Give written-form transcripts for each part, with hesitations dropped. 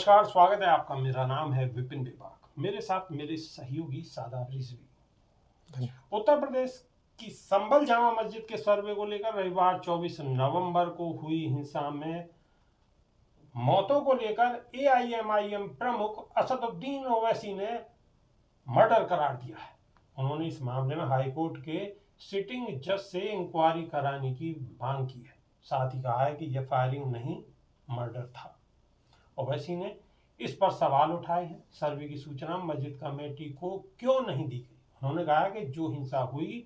नमस्कार, स्वागत है आपका। मेरा नाम है विपिन बेबाक। मेरे साथ मेरे सहयोगी सादाब रिजवी। उत्तर प्रदेश की संभल जामा मस्जिद के सर्वे को लेकर रविवार 24 नवंबर को हुई हिंसा में मौतों को लेकर एआईएमआईएम प्रमुख असदुद्दीन ओवैसी ने मर्डर करार दिया है। उन्होंने इस मामले में हाईकोर्ट के सिटिंग जज से इंक्वायरी कराने की मांग की है। साथ ही कहा है कि यह फायरिंग नहीं, मर्डर था। ओवैसी ने इस पर सवाल उठाए हैं। सर्वे की सूचना मस्जिद कमेटी को क्यों नहीं दी गई? उन्होंने कहा कि जो हिंसा हुई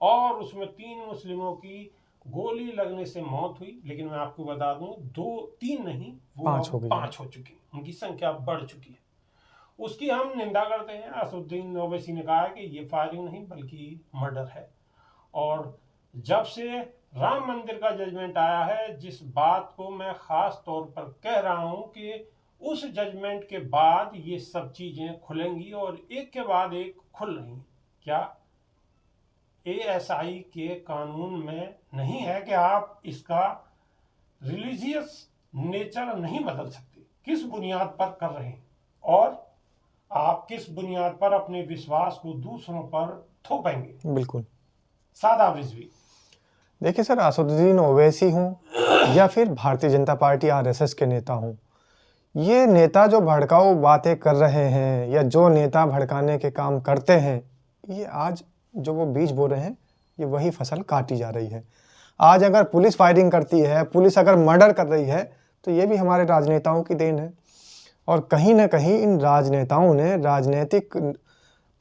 और उसमें 3 मुस्लिमों की गोली लगने से मौत हुई, लेकिन मैं आपको बता दूं 2-3 नहीं, वो 5 हो चुकी है। उनकी संख्या बढ़ चुकी है। उसकी हम निंदा करते हैं। असदुद्दीन ओवैसी ने कहा कि ये फायरिंग नहीं बल्कि मर्डर है। और जब से राम मंदिर का जजमेंट आया है, जिस बात को मैं खास तौर पर कह रहा हूं कि उस जजमेंट के बाद ये सब चीजें खुलेंगी और एक के बाद एक खुल रही हैं। क्या एएसआई के कानून में नहीं है कि आप इसका रिलीजियस नेचर नहीं बदल सकते? किस बुनियाद पर कर रहे हैं और आप किस बुनियाद पर अपने विश्वास को दूसरों पर थोपेंगे? बिल्कुल। सादाब रिजवी। देखिए सर, असदुद्दीन ओवैसी हूँ या फिर भारतीय जनता पार्टी आरएसएस के नेता हूँ, ये नेता जो भड़काऊ बातें कर रहे हैं या जो नेता भड़काने के काम करते हैं, ये आज जो वो बीज बो रहे हैं, ये वही फसल काटी जा रही है। आज अगर पुलिस फायरिंग करती है, पुलिस अगर मर्डर कर रही है, तो ये भी हमारे राजनेताओं की देन है। और कहीं ना कहीं इन राजनेताओं ने, राजनीतिक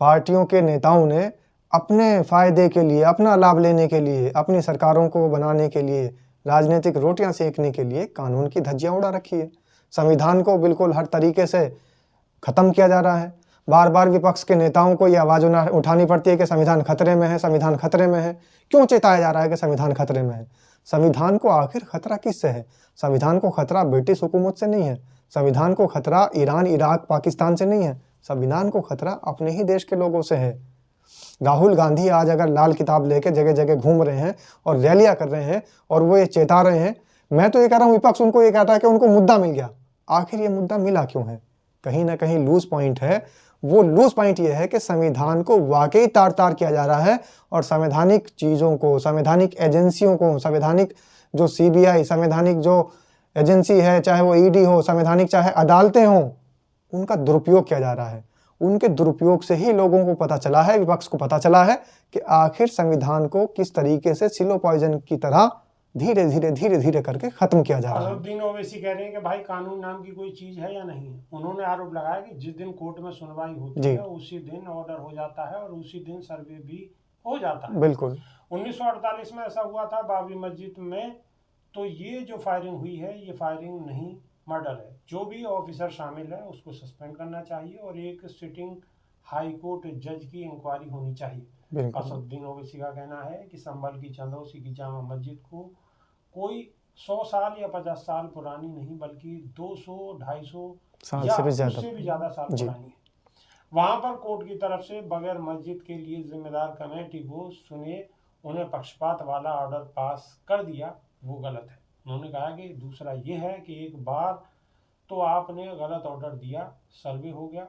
पार्टियों के नेताओं ने अपने फ़ायदे के लिए, अपना लाभ लेने के लिए, अपनी सरकारों को बनाने के लिए, राजनीतिक रोटियां सेकने के लिए कानून की धज्जियां उड़ा रखी है। संविधान को बिल्कुल हर तरीके से ख़त्म किया जा रहा है। बार बार विपक्ष के नेताओं को ये आवाज़ उठानी पड़ती है कि संविधान खतरे में है, संविधान खतरे में है। क्यों चेताया जा रहा है कि संविधान खतरे में है? संविधान को आखिर खतरा किससे है? संविधान को खतरा ब्रिटिश हुकूमत से नहीं है। संविधान को खतरा ईरान, इराक, पाकिस्तान से नहीं है। संविधान को खतरा अपने ही देश के लोगों से है। राहुल गांधी आज अगर लाल किताब लेके जगह जगह घूम रहे हैं और रैलियां कर रहे हैं और वो ये चेता रहे हैं, मैं तो ये कह रहा हूँ विपक्ष उनको ये कहता है कि उनको मुद्दा मिल गया। आखिर ये मुद्दा मिला क्यों है? कहीं ना कहीं लूज पॉइंट है। वो लूज पॉइंट ये है कि संविधान को वाकई तार तार किया जा रहा है और संवैधानिक चीज़ों को, संवैधानिक एजेंसियों को, संवैधानिक जो सीबीआई, संवैधानिक जो एजेंसी है, चाहे वो ईडी हो, संवैधानिक चाहे अदालतें हों, उनका दुरुपयोग किया जा रहा है। उनके दुरुपयोग से ही लोगों को पता चला है, विपक्ष को पता चला है कि आखिर संविधान को किस तरीके से सिलो पॉइजन की तरह धीरे धीरे करके खत्म किया जा रहा है। असदुद्दीन ओवैसी कह रहे हैं कि भाई कानून नाम की कोई चीज है या नहीं है। उन्होंने आरोप लगाया कि जिस दिन कोर्ट में सुनवाई होती है उसी दिन ऑर्डर हो जाता है और उसी दिन सर्वे भी हो जाता है। बिल्कुल। 1948 में ऐसा हुआ था बाबरी मस्जिद में। तो ये जो फायरिंग हुई है, ये फायरिंग नहीं, मर्डर है। जो भी ऑफिसर शामिल है उसको सस्पेंड करना चाहिए और एक सिटिंग हाई कोर्ट जज की इंक्वायरी होनी चाहिए। असदुद्दीन ओवैसी का कहना है कि संभल की चंदौसी की जामा मस्जिद को कोई 100 साल या 50 साल पुरानी नहीं, बल्कि 200-250 साल या से भी ज्यादा साल पुरानी है। वहां पर कोर्ट की तरफ से बगैर मस्जिद के लिए जिम्मेदार कमेटी को सुने उन्हें पक्षपात वाला ऑर्डर पास कर दिया, वो गलत है। उन्होंने कहा कि दूसरा ये है कि एक बार तो आपने गलत ऑर्डर दिया, सर्वे हो गया।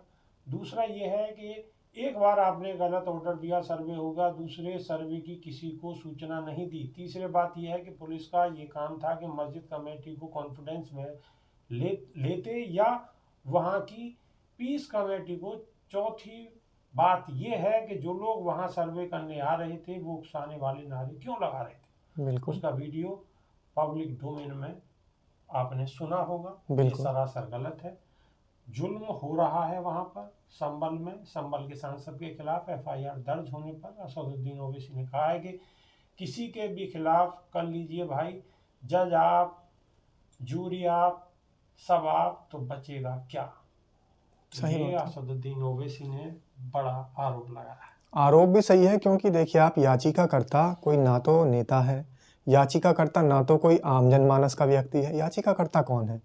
दूसरा ये है कि एक बार आपने गलत ऑर्डर दिया, सर्वे होगा, दूसरे सर्वे की किसी को सूचना नहीं दी। तीसरी बात यह है कि पुलिस का ये काम था कि मस्जिद कमेटी को कॉन्फिडेंस में लेते या वहाँ की पीस कमेटी को। चौथी बात यह है कि जो लोग वहाँ सर्वे करने आ रहे थे वो उकसाने वाले नारे क्यों लगा रहे थे? उसका वीडियो पब्लिक डोमेन में आपने सुना होगा। ये सरासर गलत है। जुल्म हो रहा है वहां पर संभल में। संभल के सांसद के खिलाफ एफआईआर दर्ज होने पर असदुद्दीन ओवैसी ने कहा है कि किसी के भी खिलाफ कर लीजिए भाई, जज आप, जूरी आप, सब आप, तो बचेगा क्या? ये असदुद्दीन ओवैसी ने बड़ा आरोप लगाया है। आरोप भी सही है, क्योंकि देखिए आप याचिकाकर्ता कोई ना तो नेता है, याचिकाकर्ता ना तो कोई आम जनमानस का व्यक्ति है। याचिकाकर्ता कौन है?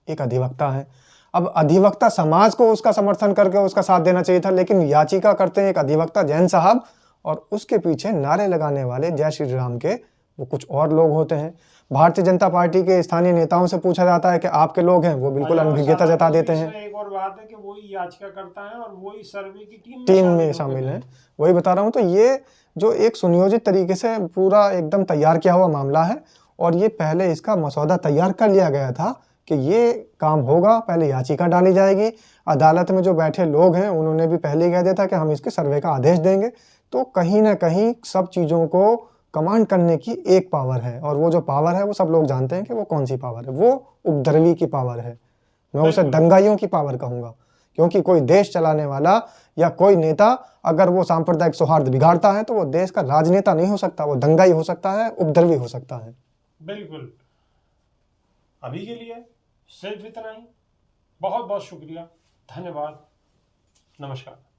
एक अधिवक्ता है। अब अधिवक्ता समाज को उसका समर्थन करके उसका साथ देना चाहिए था, लेकिन याचिका करते हैं एक अधिवक्ता जैन साहब और उसके पीछे नारे लगाने वाले जय श्री राम के वो कुछ और लोग होते हैं। भारतीय जनता पार्टी के स्थानीय नेताओं से पूछा जाता है कि आपके लोग हैं, वो बिल्कुल अनभिज्ञता जता देते हैं। इसमें एक और बात है कि वही याचिका करता है और वही सर्वे की टीम में शामिल है। वही बता रहा हूँ। तो ये जो एक सुनियोजित तरीके से पूरा एकदम तैयार किया हुआ मामला है, और ये पहले इसका मसौदा तैयार कर लिया गया था कि ये काम होगा, पहले याचिका डाली जाएगी, अदालत में जो बैठे लोग हैं उन्होंने भी पहले ही कह दिया था कि हम इसके सर्वे का आदेश देंगे। तो कहीं ना कहीं सब चीज़ों को कमांड करने की एक पावर है, और वो जो पावर है वो सब लोग जानते हैं कि वो कौन सी पावर है। वो उपद्रवी की पावर है, मैं उसे दंगाइयों की पावर कहूँगा। क्योंकि कोई देश चलाने वाला या कोई नेता अगर वो सांप्रदायिक सौहार्द बिगाड़ता है तो वो देश का राजनेता नहीं हो सकता, वो दंगाई हो सकता है, उपद्रवी हो सकता है। बिल्कुल। अभी के लिए सिर्फ इतना ही। बहुत बहुत शुक्रिया, धन्यवाद, नमस्कार।